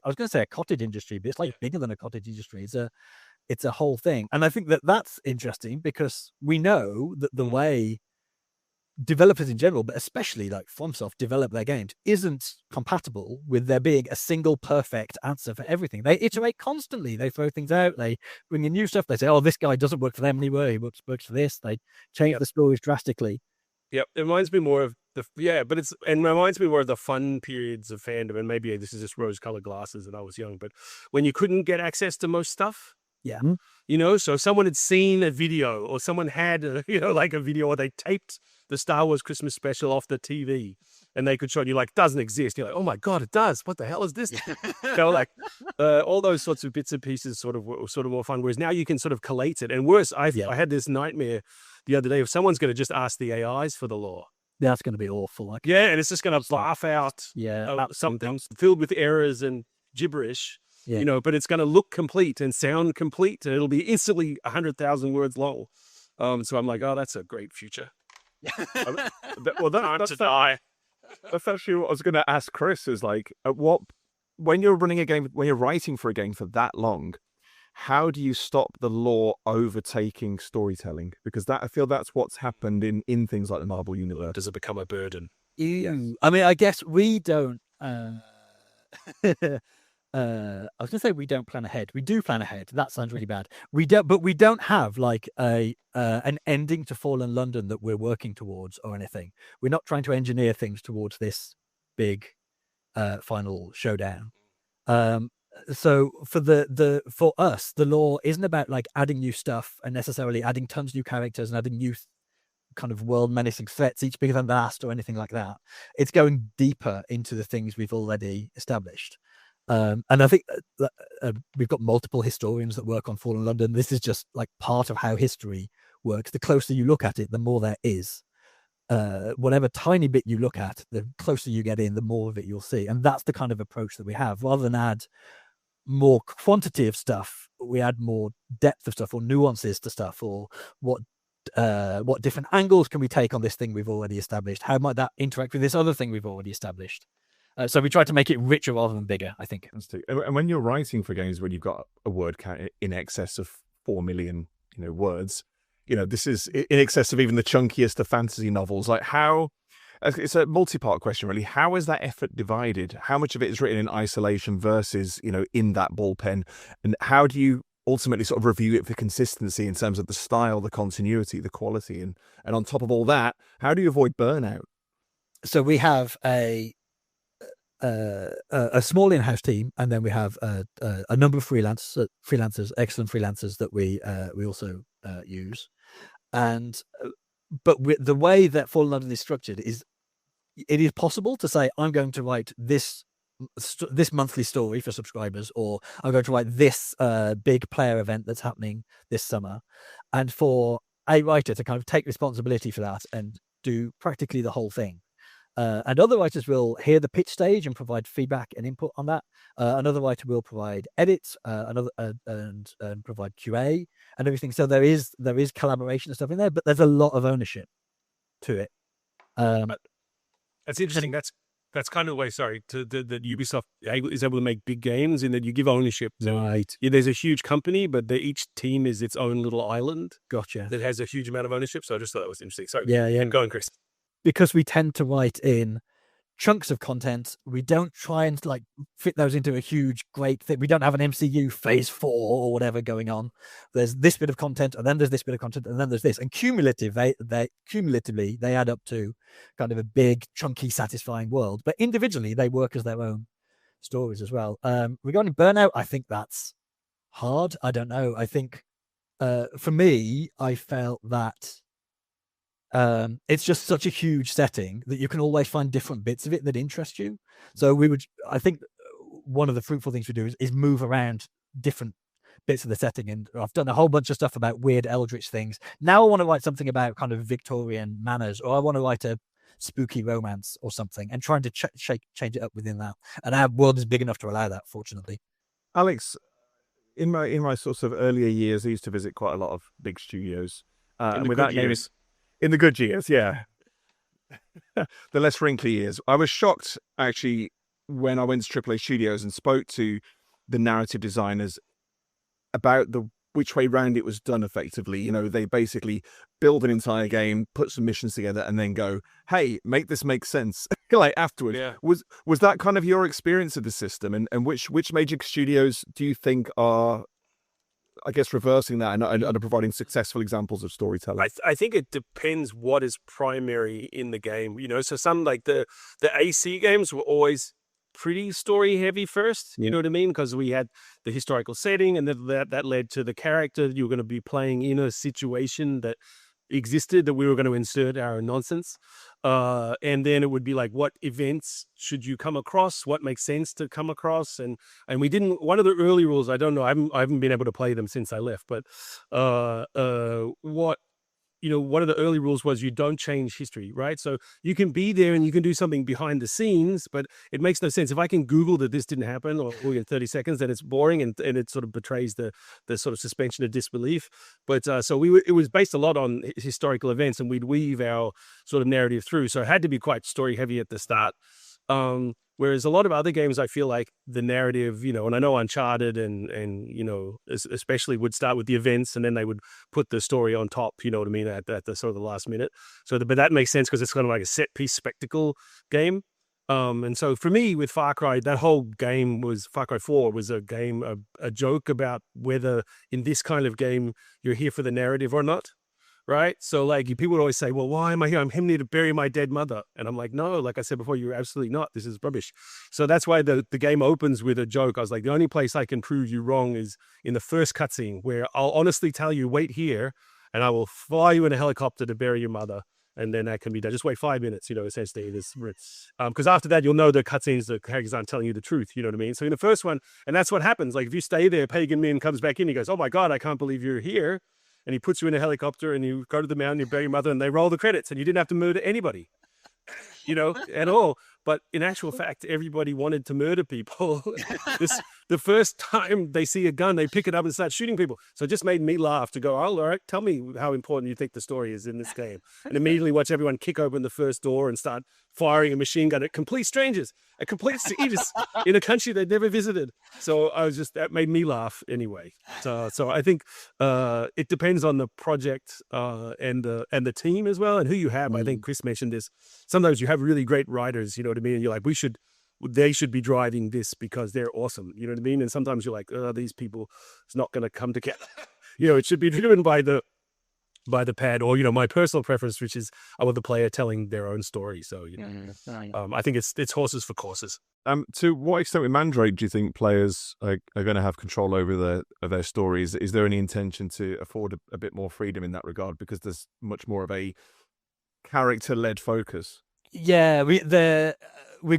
was going to say a cottage industry, but it's like bigger than a cottage industry. It's a whole thing. And I think that's interesting because we know that the way developers in general, but especially like FromSoft, develop their games isn't compatible with there being a single perfect answer for everything. They iterate constantly. They throw things out. They bring in new stuff. They say, oh, this guy doesn't work for them anymore. He works for this. They change the stories drastically. Yep. It reminds me more of reminds me more of the fun periods of fandom. And maybe this is just rose-colored glasses and I was young, but when you couldn't get access to most stuff. Yeah. So if someone had seen a video or someone had, like a video or they taped the Star Wars Christmas special off the TV and they could show you like, doesn't exist. You're like, oh my God, it does. What the hell is this? All those sorts of bits and pieces sort of more fun. Whereas now you can sort of collate it. And worse, I had this nightmare the other day if someone's going to just ask the AIs for the lore. That's going to be awful. And it's just going to laugh out something filled with errors and gibberish. Yeah. But it's going to look complete and sound complete, and it'll be instantly 100,000 words long. So I'm like, oh, that's a great future. That's actually what I was going to ask Chris is like, when you're running a game, when you're writing for a game for that long, how do you stop the lore overtaking storytelling? Because I feel that's what's happened in things like the Marvel Universe. Does it become a burden? I mean, I guess we don't. I was going to say we don't plan ahead. We do plan ahead. That sounds really bad. We don't have like an ending to Fallen London that we're working towards or anything. We're not trying to engineer things towards this big final showdown. So for us, the lore isn't about like adding new stuff and necessarily adding tons of new characters and adding new kind of world menacing threats, each bigger than the last or anything like that. It's going deeper into the things we've already established. And I think we've got multiple historians that work on Fallen London. This is just like part of how history works. The closer you look at it, the more there is. Whatever tiny bit you look at, the closer you get in, the more of it you'll see. And that's the kind of approach that we have. Rather than add more quantity of stuff, we add more depth of stuff or nuances to stuff, or what different angles can we take on this thing we've already established? How might that interact with this other thing we've already established? So we try to make it richer rather than bigger, I think. And when you're writing for games when you've got a word count in excess of 4 million, words, this is in excess of even the chunkiest of fantasy novels. Like it's a multi-part question, really. How is that effort divided? How much of it is written in isolation versus, in that bullpen? And how do you ultimately sort of review it for consistency in terms of the style, the continuity, the quality? And on top of all that, how do you avoid burnout? So we have a small in-house team, and then we have a number of freelancers, excellent freelancers that we also use. And but the way that Fallen London is structured is, it is possible to say, I'm going to write this monthly story for subscribers, or I'm going to write this big player event that's happening this summer, and for a writer to kind of take responsibility for that and do practically the whole thing. And other writers will hear the pitch stage and provide feedback and input on that. Another writer will provide edits, and provide QA and everything. So there is collaboration and stuff in there, but there's a lot of ownership to it. That's interesting. That's kind of the way. Sorry, that Ubisoft is able to make big games in that you give ownership. Right. Yeah, there's a huge company, but each team is its own little island. Gotcha. That has a huge amount of ownership. So I just thought that was interesting. Sorry. Yeah. And go on, Chris. Because we tend to write in chunks of content, we don't try and like fit those into a huge great thing. We don't have an MCU phase 4 or whatever going on. There's this bit of content, and then there's this bit of content, and then there's this. And cumulatively they add up to kind of a big, chunky, satisfying world. But individually, they work as their own stories as well. Regarding burnout, I think that's hard. I don't know. I think for me, I felt that it's just such a huge setting that you can always find different bits of it that interest you. So I think one of the fruitful things we do is move around different bits of the setting, and I've done a whole bunch of stuff about weird eldritch things. Now I want to write something about kind of Victorian manners, or I want to write a spooky romance or something, and trying to change it up within that. And our world is big enough to allow that, fortunately. Alex, in my sort of earlier years, I used to visit quite a lot of big studios. In the good years. In the good years, yeah. The less wrinkly years. I was shocked, actually, when I went to AAA Studios and spoke to the narrative designers about which way round it was done effectively. You know, they basically build an entire game, put some missions together, and then go, hey, make this make sense, like afterwards. Yeah. Was that kind of your experience of the system? And which major studios do you think are, I guess, reversing that and are providing successful examples of storytelling? I think it depends what is primary in the game. You know, so some like the AC games were always pretty story heavy first, you know what I mean? Because we had the historical setting, and that led to the character. You were going to be playing in a situation that existed, that we were going to insert our nonsense. And then it would be like, what events should you come across? What makes sense to come across? And we didn't, one of the early rules, I don't know, I haven't been able to play them since I left, but one of the early rules was you don't change history, right? So you can be there and you can do something behind the scenes, but it makes no sense. If I can Google that this didn't happen or in 30 seconds, then it's boring and it sort of betrays the sort of suspension of disbelief. But so it was based a lot on historical events, and we'd weave our sort of narrative through. So it had to be quite story heavy at the start. Whereas a lot of other games, I feel like the narrative, you know, and I know Uncharted and you know, especially would start with the events, and then they would put the story on top, you know what I mean, at the sort of the last minute. But that makes sense because it's kind of like a set piece spectacle game. And so for me with Far Cry, that whole game was, Far Cry 4 was a game, a joke about whether in this kind of game you're here for the narrative or not. Right. So like people would always say, well, why am I here? I'm here to bury my dead mother. And I'm like, no, like I said before, you're absolutely not. This is rubbish. So that's why the game opens with a joke. I was like, the only place I can prove you wrong is in the first cutscene, where I'll honestly tell you, wait here and I will fly you in a helicopter to bury your mother. And then that can be done. Just wait 5 minutes, you know, essentially. Because after that, you'll know the cutscenes, the characters aren't telling you the truth, you know what I mean? So in the first one, and that's what happens. Like if you stay there, Pagan Min comes back in, he goes, oh my God, I can't believe you're here. And he puts you in a helicopter and you go to the mountain, you bury your mother, and they roll the credits, and you didn't have to murder anybody, you know, at all. But in actual fact, everybody wanted to murder people. The first time they see a gun, they pick it up and start shooting people. So it just made me laugh to go, oh, all right, tell me how important you think the story is in this game. And immediately watch everyone kick open the first door and start firing a machine gun at complete strangers, at complete strangers in a country they'd never visited. So that made me laugh anyway. So I think it depends on the project and the team as well, and who you have. I think Chris mentioned this. Sometimes you have really great writers, you know what I mean? And you're like, they should be driving this because they're awesome. You know what I mean? And sometimes you're like, these people, it's not going to come together. You know, it should be driven by the pad, or, you know, my personal preference, which is I want the player telling their own story. So, you know, I think it's horses for courses. To what extent with Mandrake do you think players are going to have control over their stories? Is there any intention to afford a bit more freedom in that regard, because there's much more of a character-led focus? Yeah, we've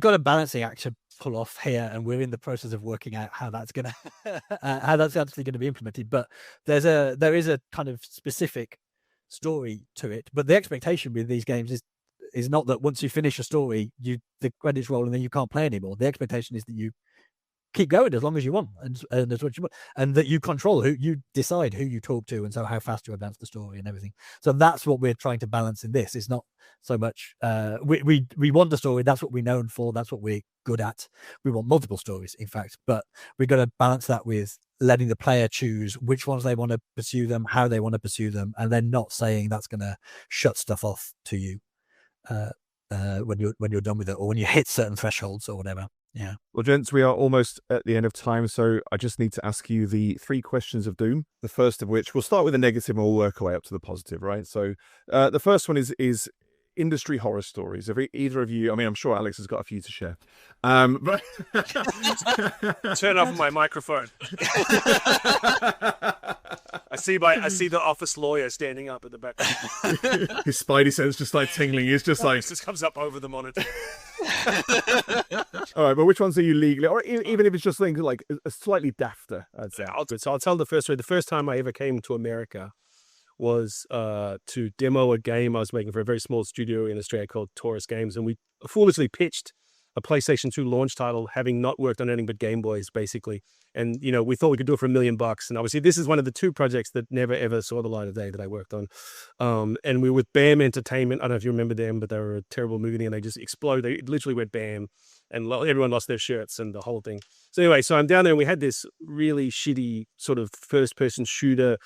got a balancing act to pull off here, and we're in the process of working out how that's gonna how that's actually going to be implemented. But there is a kind of specific story to it. But the expectation with these games is not that once you finish a story, the credits roll and then you can't play anymore. The expectation is that you keep going as long as you want and as much you want, and that you control you decide who you talk to, and so how fast you advance the story and everything. So that's what we're trying to balance in this. It's not so much we want the story, that's what we're known for, that's what we're good at. We want multiple stories, in fact, but we're going to balance that with letting the player choose which ones they want to pursue them, how they want to pursue them, and then not saying that's going to shut stuff off to you when you're done with it, or when you hit certain thresholds or whatever. Yeah. Well, gents, we are almost at the end of time, so I just need to ask you the 3 questions of doom. The first of which, we'll start with the negative and we'll work our way up to the positive, right? So the first one is industry horror stories. Have either of you, I mean, I'm sure Alex has got a few to share. But turn off my microphone. I see the office lawyer standing up at the back. His spidey sense just like tingling. He's just like... It just comes up over the monitor. All right, but which ones are you legally, or even if it's just things like a slightly dafter, I'd say. So I'll tell the first story. The first time I ever came to America was to demo a game I was making for a very small studio in Australia called Taurus Games, and we foolishly pitched a PlayStation 2 launch title, having not worked on anything but Game Boys, basically. And, we thought we could do it for $1 million. And obviously, this is one of the 2 projects that never, ever saw the light of day that I worked on. And we were with BAM Entertainment. I don't know if you remember them, but they were a terrible movie, and they just exploded. They literally went BAM, and everyone lost their shirts and the whole thing. So anyway, so I'm down there, and we had this really shitty sort of first-person shooter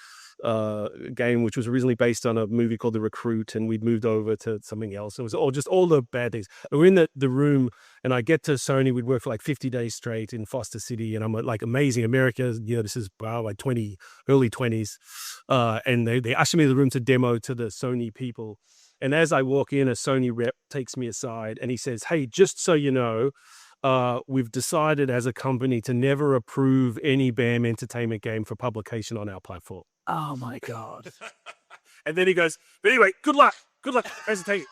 game, which was originally based on a movie called The Recruit, and we'd moved over to something else. It was all the bad things. And we're in the room, and I get to Sony. We'd worked for like 50 days straight in Foster City, and I'm like, amazing America. This is like early 20s. And they usher me to the room to demo to the Sony people. And as I walk in, a Sony rep takes me aside, and he says, "Hey, just so you know, we've decided as a company to never approve any BAM Entertainment game for publication on our platform." Oh my God. And then he goes, "But anyway, good luck presentation."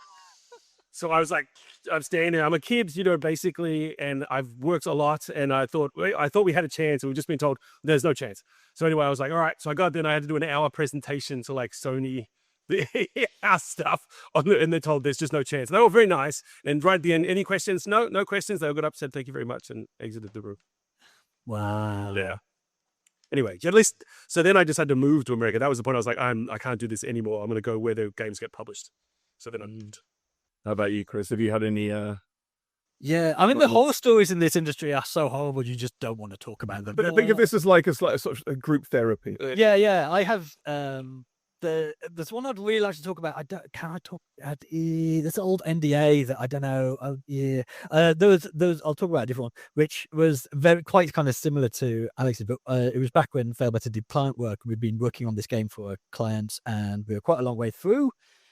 So I was like, I'm standing there, I'm a kid, basically, and I've worked a lot, and I thought we had a chance, and we've just been told there's no chance. So anyway, I was like, all right. So I got there, and I had to do an hour presentation to like Sony, our stuff, and they're told there's just no chance. And they were very nice. And right at the end, any questions? No questions. They all got up, said thank you very much, and exited the room. Wow. Yeah. Anyway, at least, so then I just had to move to America. That was the point. I was like, I can't do this anymore. I'm going to go where the games get published. So then I moved. How about you, Chris? Have you had any... Yeah, I mean, the horror stories in this industry are so horrible, you just don't want to talk about them. But I think of this as like a sort of a group therapy. Yeah. I have... there's one I'd really like to talk about. Can I talk? This old NDA that I don't know. I'll talk about a different one, which was quite kind of similar to Alex's, but it was back when Failbetter did client work. We'd been working on this game for a client, and we were quite a long way through.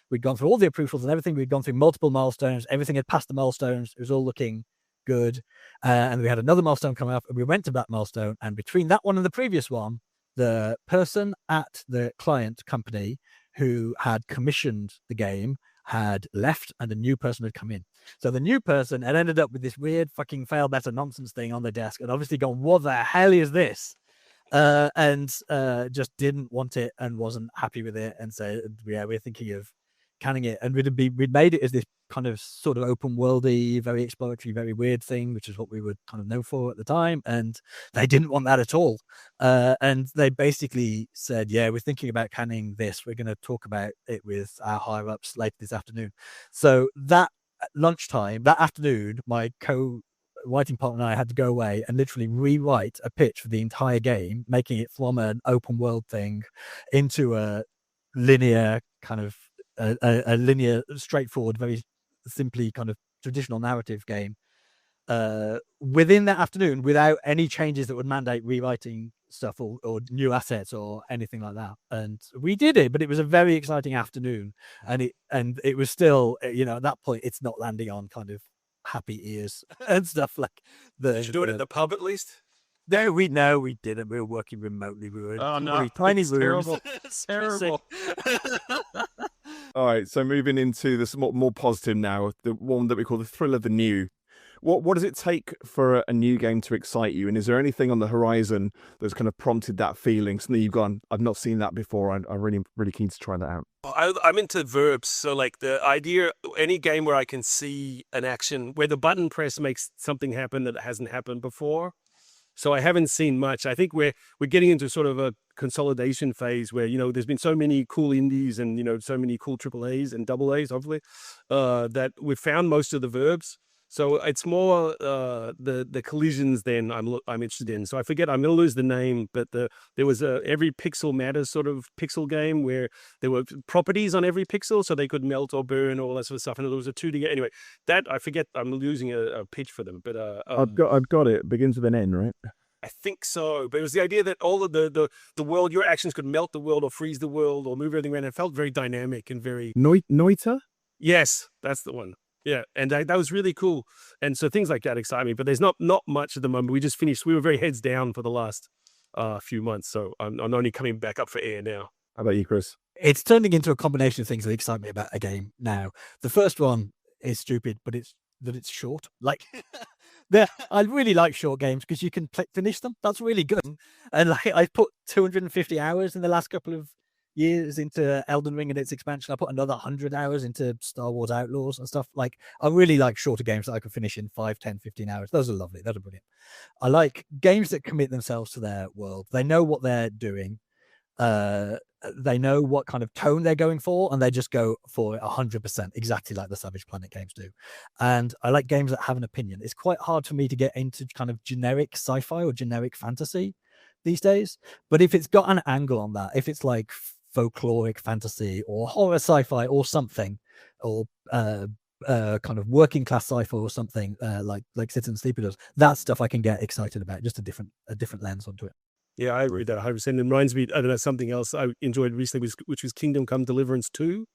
We'd gone through all the approvals and everything. We'd gone through multiple milestones. Everything had passed the milestones. It was all looking good, and we had another milestone coming up, and we went to that milestone. And between that one and the previous one, the person at the client company who had commissioned the game had left, and a new person had come in. So the new person had ended up with this weird fucking Failbetter nonsense thing on the desk, and obviously gone, "What the hell is this?" And just didn't want it and wasn't happy with it, and said, "Yeah, we're thinking of canning it." And we'd made it as this kind of sort of open worldy, very exploratory, very weird thing, which is what we were kind of known for at the time. And they didn't want that at all. And they basically said, "Yeah, we're thinking about canning this. We're going to talk about it with our higher ups later this afternoon." So that lunchtime, that afternoon, my co-writing partner and I had to go away and literally rewrite a pitch for the entire game, making it from an open world thing into a linear kind of a linear, straightforward, very simply kind of traditional narrative game within that afternoon, without any changes that would mandate rewriting stuff or new assets or anything like that. And we did it, but it was a very exciting afternoon, and it was still, at that point, it's not landing on kind of happy ears and stuff like the. Did you do it at the pub at least? No, we didn't. We were working remotely. We were in tiny rooms. Terrible. It's terrible. All right, so moving into this more positive now, the one that we call the thrill of the new. What does it take for a new game to excite you? And is there anything on the horizon that's kind of prompted that feeling? Something you've gone, I've not seen that before. I'm really, really keen to try that out. I'm into verbs. So like the idea, any game where I can see an action, where the button press makes something happen that hasn't happened before. So I haven't seen much. I think we're getting into sort of a consolidation phase where, there's been so many cool indies and, so many cool AAAs and AAs, hopefully, that we've found most of the verbs. So it's more the collisions then I'm interested in. So I forget, I'm going to lose the name, but there was every pixel matters sort of pixel game where there were properties on every pixel so they could melt or burn or all that sort of stuff. And there was a 2D. Anyway, that I forget, I'm losing a pitch for them. But I've got it. It begins with an N, right? I think so. But it was the idea that all of the world, your actions could melt the world or freeze the world or move everything around. It felt very dynamic and very... Noita? Yes, that's the one. Yeah, and that was really cool. And so things like that excite me, but there's not much at the moment. We just finished. We were very heads down for the last few months. So I'm only coming back up for air now. How about you, Chris? It's turning into a combination of things that excite me about a game now. The first one is stupid, but it's short. Like, I really like short games because you can finish them. That's really good. And like, I put 250 hours in the last couple of years into Elden Ring and its expansion. I put another 100 hours into Star Wars Outlaws and stuff. Like, I really like shorter games that I can finish in 5, 10, 15 hours. Those are lovely. Those are brilliant. I like games that commit themselves to their world. They know what they're doing. They know what kind of tone they're going for, and they just go for it 100%, exactly like the Savage Planet games do. And I like games that have an opinion. It's quite hard for me to get into kind of generic sci-fi or generic fantasy these days. But if it's got an angle on that, if it's like folkloric fantasy or horror sci-fi or something, or kind of working class sci-fi or something, like Citizen Sleeper does, that stuff I can get excited about. Just a different lens onto it. Yeah, I read that 100%. It reminds me, I don't know, something else I enjoyed recently, which was Kingdom Come Deliverance 2.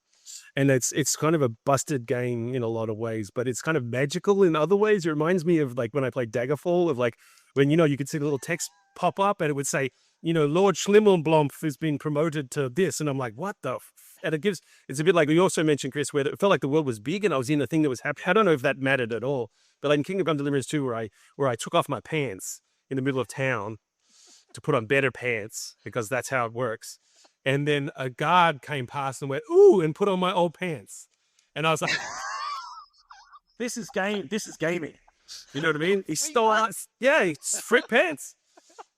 And it's kind of a busted game in a lot of ways, but it's kind of magical in other ways. It reminds me of like when I played Daggerfall, of like when, you could see the little text pop up and it would say, Lord Schlimmelblomf has been promoted to this. And I'm like, what the and it's a bit like you also mentioned, Chris, where it felt like the world was big and I was in a thing that was happening. I don't know if that mattered at all, but like in Kingdom Come Deliverance 2, where I took off my pants in the middle of town to put on better pants because that's how it works. And then a guard came past and went, ooh, and put on my old pants. And I was like, this is gaming. You know what I mean? He stole out, he frick pants.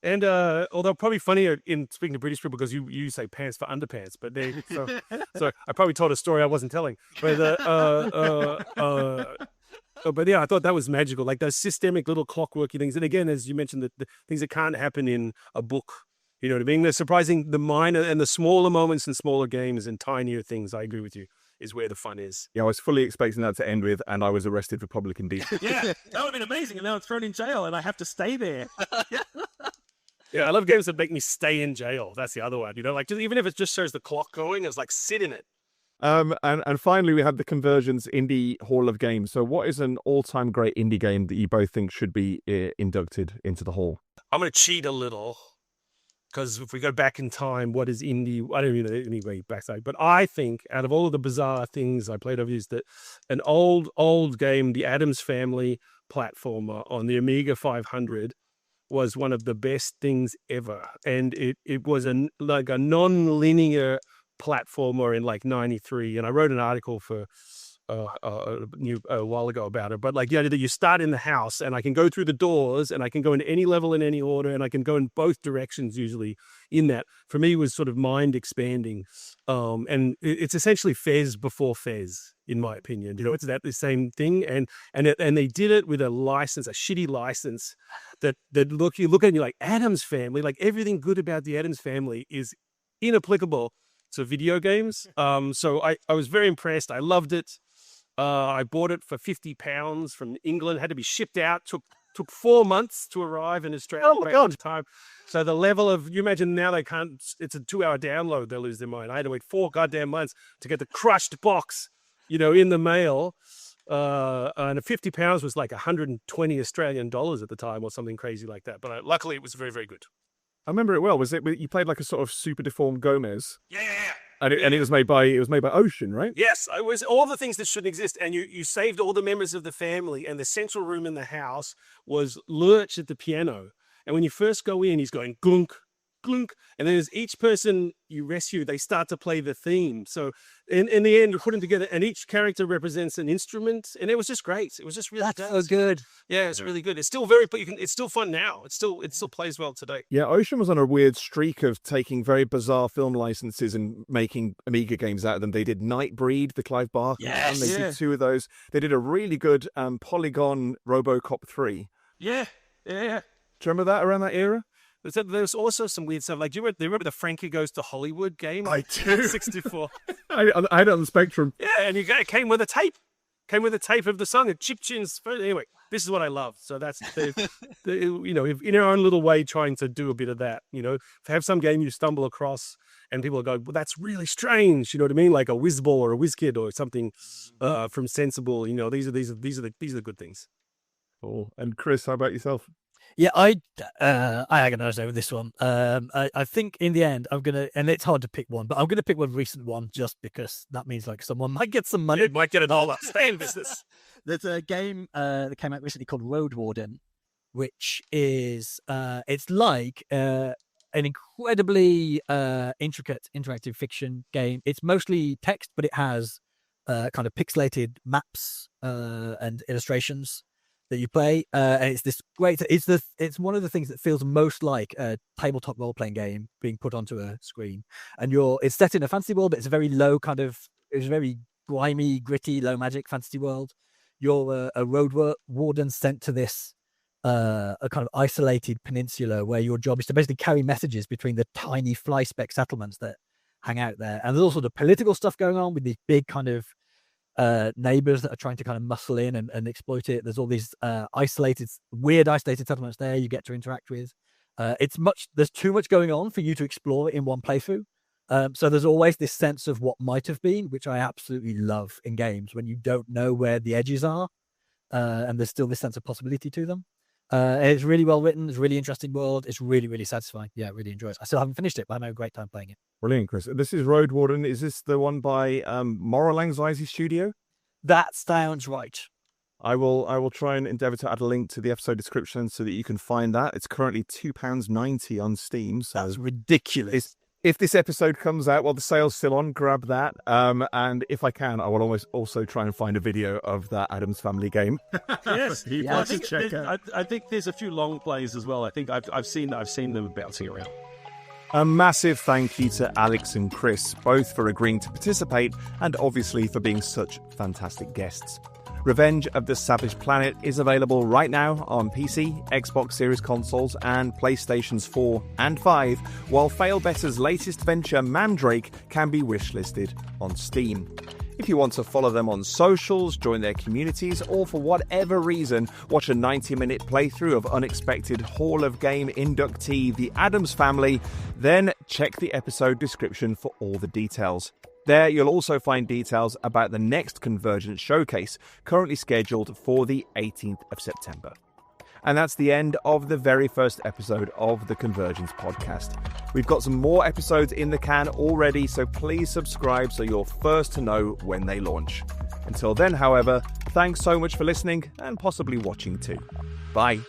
And although probably funnier in speaking to British people because you say pants for underpants, but so I probably told a story I wasn't telling. But but yeah, I thought that was magical, like those systemic little clockworky things. And again, as you mentioned, the things that can't happen in a book. You know what I mean? They're surprising, the minor and the smaller moments and smaller games and tinier things. I agree with you, is where the fun is. Yeah, I was fully expecting that to end with, and I was arrested for public indecency. Yeah, that would have been amazing. And now I'm thrown in jail and I have to stay there. Yeah, I love games that make me stay in jail. That's the other one. Like even if it just shows the clock going, it's like sit in it. And finally, we have the Convergence Indie Hall of Games. So what is an all-time great indie game that you both think should be inducted into the hall? I'm going to cheat a little, because if we go back in time, what is indie? I don't even know anyway backside. But I think out of all of the bizarre things I played over years, that an old game, the Addams Family platformer on the Amiga 500, was one of the best things ever. And it was like a non-linear platformer in like 93, and I wrote an article for a while ago about it. But like, that you start in the house and I can go through the doors and I can go into any level in any order and I can go in both directions usually in that. For me, was sort of mind expanding. And it's essentially Fez before Fez, in my opinion. It's that the same thing. And they did it with a license, a shitty license that you look at and you're like, Addams Family, like everything good about the Addams Family is inapplicable to video games. So I was very impressed. I loved it. I bought it for £50 from England. Had to be shipped out. Took 4 months to arrive in Australia. Oh my God! Time. So the level of, you imagine now they can't. It's a 2-hour download. They'll lose their mind. I had to wait 4 goddamn months to get the crushed box, in the mail. And £50 was like 120 Australian dollars at the time, or something crazy like that. But luckily, it was very, very good. I remember it well. Was it you played like a sort of super deformed Gomez? Yeah. And it was made by Ocean, right? Yes, it was all the things that shouldn't exist, and you saved all the members of the family. And the central room in the house was Lurch at the piano. And when you first go in, he's going glunk, glunk, and then as each person you rescue, they start to play the theme. So in the end, we put them together, and each character represents an instrument, and it was just great. It was just really so good. Yeah, it's really good. It's still it's still fun now. It still plays well today. Yeah, Ocean was on a weird streak of taking very bizarre film licenses and making Amiga games out of them. They did Nightbreed, the Clive Barker, and they did 2 of those. They did a really good Polygon RoboCop 3. Yeah. Do you remember that around that era? There's also some weird stuff. Like, do you remember the Frankie Goes to Hollywood game? I do. 64. I had it on the Spectrum. Yeah, and it came with a tape. Came with a tape of the song. Chip Chin's. Anyway, this is what I love. So that's if in our own little way, trying to do a bit of that. Have some game you stumble across and people go, well, that's really strange. You know what I mean? Like a Whizball or a WizKid or something from Sensible. These are the good things. Cool. And Chris, how about yourself? Yeah, I agonized over this one. I think in the end I'm gonna, and it's hard to pick one, but I'm gonna pick one recent one just because that means like someone might get some money. It might get it all up. Stay in business. There's a game that came out recently called Road Warden, which is it's like an incredibly intricate interactive fiction game. It's mostly text, but it has kind of pixelated maps and illustrations that you play, and it's this great. It's one of the things that feels most like a tabletop role playing game being put onto a screen. And it's set in a fantasy world, but it's a very low kind of. It's very grimy, gritty, low magic fantasy world. You're a road warden sent to this a kind of isolated peninsula where your job is to basically carry messages between the tiny fly speck settlements that hang out there. And there's also the political stuff going on with these big kind of neighbors that are trying to kind of muscle in and exploit it. There's all these weird isolated settlements there you get to interact with. There's too much going on for you to explore in one playthrough. So there's always this sense of what might have been, which I absolutely love in games when you don't know where the edges are, and there's still this sense of possibility to them. It's really well written. It's a really interesting world. It's really, really satisfying. Yeah, really enjoy it. I still haven't finished it, but I'm having a great time playing it. Brilliant, Chris. This is Road Warden. Is this the one by Moral Anxiety Studio? That sounds right. I will try and endeavour to add a link to the episode description so that you can find that. It's currently £2.90 on Steam. So that's ridiculous. If this episode comes out while the sale's still on, grab that. And if I can, I will always also try and find a video of that Addams Family game. Yes, yeah, I think there's a few long plays as well. I think I've seen them bouncing around. A massive thank you to Alex and Chris, both for agreeing to participate and obviously for being such fantastic guests. Revenge of the Savage Planet is available right now on PC, Xbox Series consoles and PlayStations 4 and 5, while Failbetter's latest venture Mandrake can be wishlisted on Steam. If you want to follow them on socials, join their communities, or for whatever reason, watch a 90-minute playthrough of unexpected Hall of Game inductee The Addams Family, then check the episode description for all the details. There you'll also find details about the next Convergence showcase, currently scheduled for the 18th of September. And that's the end of the very first episode of the Convergence podcast. We've got some more episodes in the can already, so please subscribe so you're first to know when they launch. Until then, however, thanks so much for listening and possibly watching too. Bye.